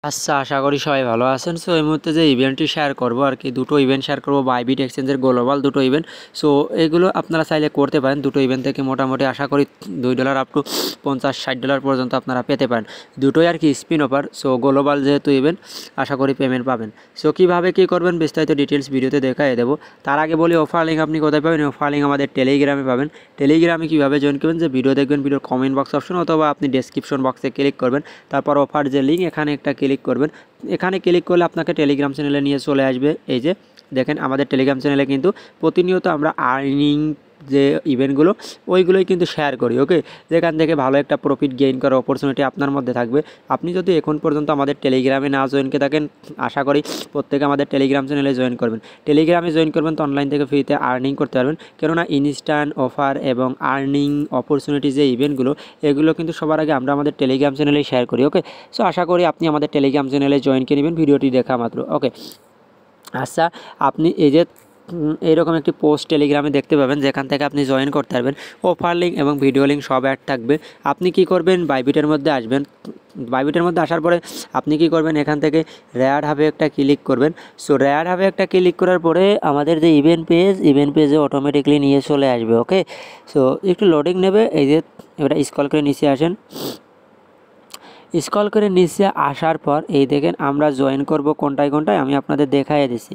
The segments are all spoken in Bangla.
আচ্ছা, আশা করি সবাই ভালো আছেন। সো এই মুহূর্তে যে ইভেন্টটি শেয়ার করব আর কি, দুটো ইভেন্ট শেয়ার করব, বাইবিট এক্সচেঞ্জের গ্লোবাল দুটো ইভেন্ট। সো এগুলো আপনারা চাইলে করতে পারেন। দুটো ইভেন্ট থেকে মোটামুটি আশা করি $2 আপ টু $50-60 পর্যন্ত আপনারা পেতে পারেন। দুটোই আর কি স্পিন অফার। সো গ্লোবাল যেহেতু ইভেন্ট, আশা করি পেমেন্ট পাবেন। সো কীভাবে কী করবেন বিস্তারিত ডিটেলস ভিডিওতে দেখাই দেবো। তার আগে বলি অফার লিঙ্ক আপনি কোথায় পাবেন? অফার লিঙ্ক আমাদের টেলিগ্রামে পাবেন। টেলিগ্রামে কীভাবে জয়েন করবেন, যে ভিডিও দেখবেন, ভিডিওর কমেন্ট বক্স অপশন অথবা আপনি ডেসক্রিপশন বক্সে ক্লিক করবেন। তারপর অফার যে লিঙ্ক, এখানে একটা ক্লিক করবেন। এখানে ক্লিক করলে আপনাকে টেলিগ্রাম চ্যানেলে নিয়ে চলে আসবে। এই যে দেখেন, আমাদের টেলিগ্রাম চ্যানেলে কিন্তু প্রতিনিয়ত আমরা আর্নিং যে ইভেন্টগুলো ওইগুলোই কিন্তু শেয়ার করি। ওকে, যেখান থেকে ভালো একটা প্রফিট গেইন করার অপরচুনিটি আপনার মধ্যে থাকবে। আপনি যদি এখন পর্যন্ত আমাদের টেলিগ্রামে না জয়েন করে থাকেন, আশা করি প্রত্যেকে আমাদের টেলিগ্রাম চ্যানেলে জয়েন করবেন। টেলিগ্রামে জয়েন করবেন তো অনলাইন থেকে ফ্রিতে আর্নিং করতে পারবেন। কেননা ইনস্ট্যান্ট অফার এবং আর্নিং অপরচুনিটি যে ইভেন্টগুলো, এগুলো কিন্তু সবার আগে আমরা আমাদের টেলিগ্রাম চ্যানেলেই শেয়ার করি। ওকে, সো আশা করি আপনি আমাদের টেলিগ্রাম চ্যানেলে জয়েন করে নেবেন ভিডিওটি দেখা মাত্র। ওকে, আচ্ছা, আপনি এই যে এইরকম একটি পোস্ট টেলিগ্রামে দেখতে পাবেন, যেখান থেকে আপনি জয়েন করতে পারবেন। অফার লিঙ্ক এবং ভিডিও লিঙ্ক সব অ্যাড থাকবে। আপনি কি করবেন, বাইবিটের মধ্যে আসবেন। বাইবিটের মধ্যে আসার পরে আপনি কি করবেন, এখান থেকে রেয়ার হাবে একটা ক্লিক করবেন। সো রেয়ার হাবে একটা ক্লিক করার পরে আমাদের যে ইভেন্ট পেজে অটোমেটিকলি নিয়ে চলে আসবে। ওকে, সো একটু লোডিং নেবে। এই যে এবার স্ক্রল করে নিচে আসেন। স্ক্রল করে নিচে আসার পর এই দেখেন আমরা জয়েন করব কোনটায় আমি আপনাদের দেখাই দিছি।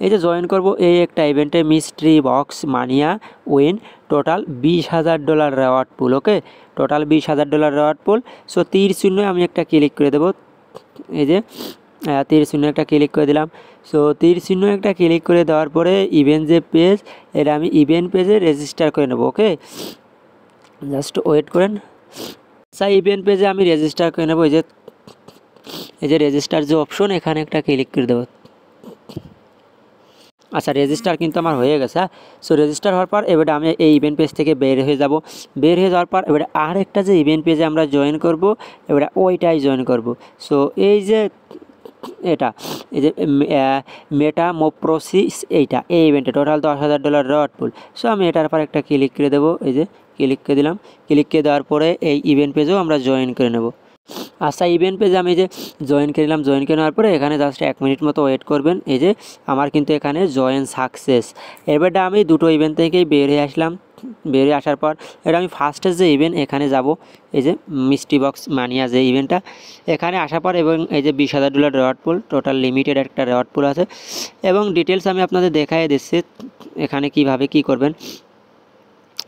এই যে জয়েন করব এই একটা ইভেন্টে, মিস্ট্রি বক্স মানিয়া উইন, টোটাল $20,000 রেওয়ার্ড পুল। ওকে, টোটাল $20,000 রেওয়ার্ড পুল। সো তীর চিহ্ন আমি একটা ক্লিক করে দেবো। এই যে তীর চিহ্ন একটা ক্লিক করে দিলাম। সো তীর চিহ্ন একটা ক্লিক করে দেওয়ার পরে ইভেন্ট যে পেজ, এটা আমি ইভেন্ট পেজে রেজিস্টার করে নেব। ওকে, জাস্ট ওয়েট করেন। ইভেন্ট পেজে আমি রেজিস্টার করে নেবো। এই যে রেজিস্টার যে অপশন, এখানে একটা ক্লিক করে দেবো। আচ্ছা, রেজিস্টার কিন্তু আমার হয়ে গেছে। সো রেজিস্টার হওয়ার পর এবারে আমি এই ইভেন্ট পেজ থেকে বের হয়ে যাব। বের হয়ে যাওয়ার পর এবারে আর একটা যে ইভেন্ট পেজে আমরা জয়েন করব, এবারে ওইটাই জয়েন করব। সো এই যে এটা, এই যে মেটামোপ্রোসিস, এই ইভেন্টে টোটাল $10,000 রেওয়ার্ড পুল। সো আমি এটার পর একটা ক্লিক করে দেবো। এই যে ক্লিক করে দিলাম। ক্লিক করে দেওয়ার পরে এই ইভেন্ট পেজেও আমরা জয়েন করে নেব। আচ্ছা, ইভেন্ট পেজে আমি যে জয়েন করে নিলাম। জয়েন করে নেওয়ার পরে এখানে জাস্ট 1 মিনিট মতো ওয়েট করবেন। এই যে আমার কিন্তু এখানে জয়েন সাকসেস। এবারটা আমি দুটো ইভেন্ট থেকেই বের হয়ে আসলাম। বের হয়ে আসার পর এটা আমি ফার্স্টের যে ইভেন্ট, এখানে যাব। এই যে মিস্ট্রি বক্স মানিয়া যে ইভেন্টটা, এখানে আসার পর এবং এই যে $20,000 রেওয়ার্ড পুল, টোটাল লিমিটেড একটা রেওয়ার্ড পুল আছে এবং ডিটেলস আমি আপনাদের দেখাই দিচ্ছি এখানে কিভাবে কি করবেন।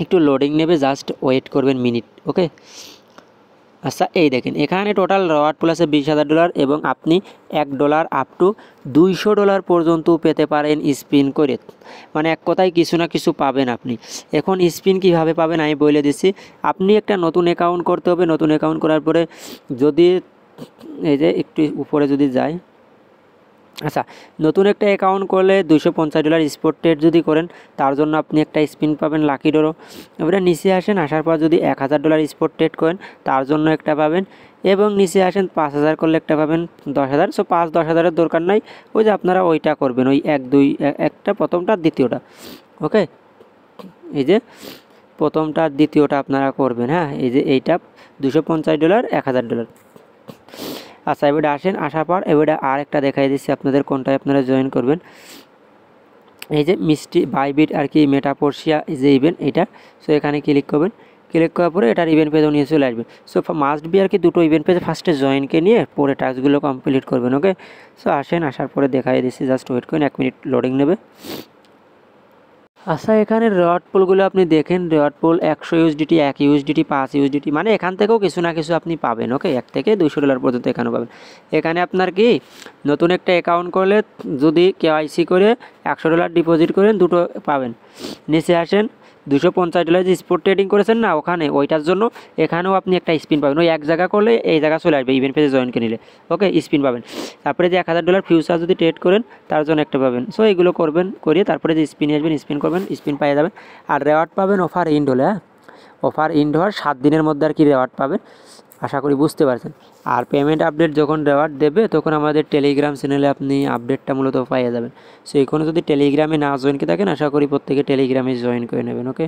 একটু লোডিং নেবে, জাস্ট ওয়েট করবেন মিনিট। ওকে, আচ্ছা, এই দেখেন এখানে টোটাল রেওয়ার্ড পুল আছে $20,000 এবং আপনি $1 আপ টু $200 পর্যন্ত পেতে পারেন স্পিন করে। মানে এক কথায় কিছু না কিছু পাবেন আপনি। এখন স্পিন কিভাবে পাবেন আমি বলে দিচ্ছি। আপনি একটা নতুন অ্যাকাউন্ট করতে হবে। নতুন অ্যাকাউন্ট করার পরে যদি এই যে একটু উপরে যদি যায়, আচ্ছা, নতুন একটা অ্যাকাউন্ট করলে $250 স্পট ট্রেড যদি করেন, তার জন্য আপনি একটা স্পিন পাবেন লাকি ড্র। এবারে নিচে আসেন, আসার পর যদি $1,000 স্পট ট্রেড করেন, তার জন্য একটা পাবেন। এবং নিচে আসেন 5,000 করলে একটা পাবেন 10,000। সো 5-10,000-এর দরকার নাই, ওই যে আপনারা ওইটা করবেন, ওই 1-2 একটা, প্রথমটা দ্বিতীয়টা। ওকে, এই যে প্রথমটা দ্বিতীয়টা আপনারা করবেন। হ্যাঁ, এই যে এইটা $250, $1,000। আচ্ছা, এবারে আসেন। আসার পর এবারে আর একটা দেখাই দিচ্ছি আপনাদের কোনটায় আপনারা জয়েন করবেন। এই যে মিস্ট্রি বাইবিট আর কি মেটাপোর্শিয়া যে ইভেন্ট, এটা। সো এখানে ক্লিক করবেন। ক্লিক করার পরে এটার ইভেন্ট পেজও নিয়ে চলে আসবে। সো মাস্ট বি আর কি দুটো ইভেন্ট পেজে ফার্স্টে জয়েনকে নিয়ে পরে টাস্কগুলো কমপ্লিট করবেন। ওকে, সো আসেন। আসার পরে দেখাই দিচ্ছি, জাস্ট ওয়েট করেন, 1 মিনিট লোডিং নেবে। আচ্ছা, এখানে রেওয়ার্ড পুলগুলো আপনি দেখেন। রেওয়ার্ড পুল 100 USDT, 1 USDT, 5 USDT, মানে এখান থেকেও কিছু না কিছু আপনি পাবেন। ওকে, $1 থেকে $200 পর্যন্ত এখানেও পাবেন। এখানে আপনার কি নতুন একটা অ্যাকাউন্ট করলে যদি KYC করে $100 ডিপোজিট করেন, দুটো পাবেন। নিচে আসেন, $250 যে স্পট ট্রেডিং করেছেন না ওখানে, ওইটার জন্য এখানেও আপনি একটা স্পিন পাবেন। ওই এক জায়গা করলে এই জায়গা চলে আসবে, ইভেন্ট পেজে জয়েন করে নিলে। ওকে, স্পিন পাবেন। তারপরে যে $1,000 ফিউচার যদি ট্রেড করেন, তার জন্য একটা পাবেন। সো এগুলো করবেন, করিয়ে তারপরে যে স্পিন আসবেন, স্পিন করবেন, স্পিন পেয়ে যাবেন। আর রেওয়ার্ড পাবেন অফার ইন্ড হলে। হ্যাঁ, অফার ইন্ড হওয়ার 7 দিনের মধ্যে আর কি রেওয়ার্ড পাবেন। আশা করি বুঝতে পারছেন। আর পেমেন্ট আপডেট যখন রেওয়ার্ড দেবে, তখন আমাদের টেলিগ্রাম চ্যানেলে আপনি আপডেটটা মূলত পেয়ে যাবেন। সো এখনও যদি টেলিগ্রামে না জয়েন করে থাকেন, আশা করি প্রত্যেকে টেলিগ্রামে জয়েন করে নেবেন। ওকে।